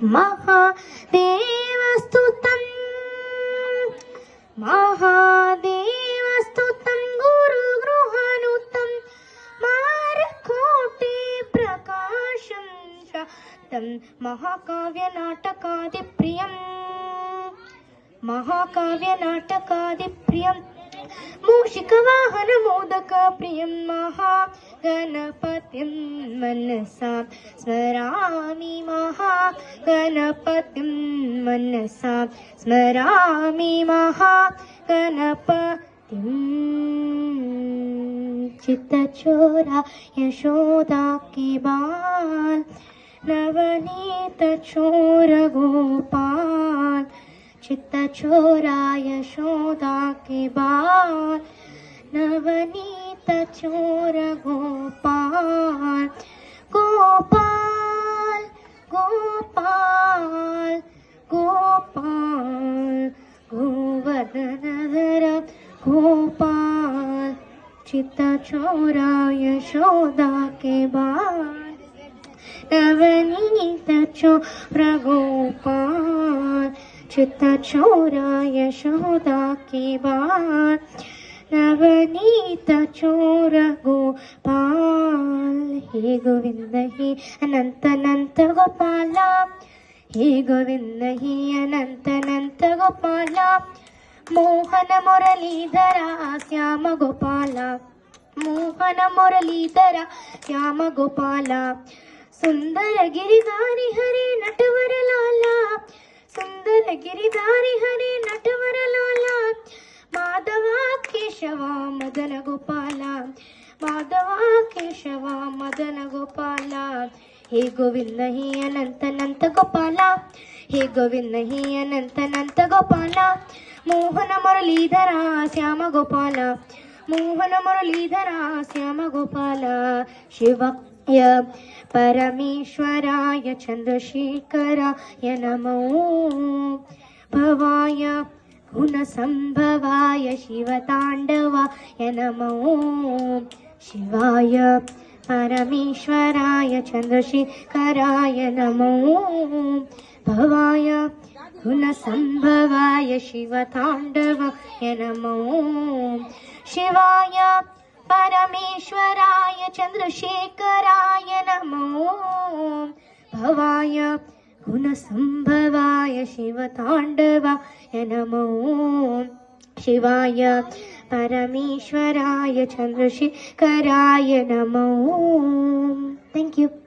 महादेवस्तुतं महादेवस्तुतं गुरुगृहानुतं मारकोटि प्रकाशं शान्तं महाकाव्यनाटकादिप्रियं मूषिकवाहनमोदकप्रियं महागणपतिं मनसा स्मरामि महागणपतिं मनसा स्मरामि महागणपतिं चित्तचोरा यशोदा के बाल नवनीत चोर गोपाल चित्तचोरा यशोदा के बाल नवनीत चोर गोपाल गोपाल गोपाल गोपाल गोवर्धनधर गोपाल चित्तचोरा यशोदा के बाल नवनीत चोर गोपाल चित्तचोरा यशोदा के बाल नवनीत चोर गोपाल हे गोविंद हे अनंत अनंत गोपाल हे गोविंद हे अनंत अनंत गोपाल मोहन मुरलीधरा श्याम गोपाल मोहन मुरलीधरा श्याम गोपाल सुंदर गिरिधारी हरे नटवर लाला सुंदर गिरिधारी हरे नटवर लाला माधवा केशवा मदन गोपाला माधवा केशवा मदन गोपाला हे गोविंद हे अनंत अनंत गोपाला हे गोविंद हे अनंत अनंत गोपाला मोहन मुरलीधरा श्याम गोपाला मोहन मुरलीधरा श्याम गोपाला शिवाय परमेश्वराय चंद्रशेखराय नमो भवाय गुणसंभवाय शिवतांडवाय नमो शिवाय परमेश्वराय चंद्रशेखराय नमो भवाय गुणसंभवाय शिवतांडवाय नमो शिवाय परमेश्वराय चंद्रशेखराय नमो भवाय गुणसंभवाय शिवतांडवाय नमो शिवाय परमेश्वराय चंद्रशेखराय नमो. Thank you.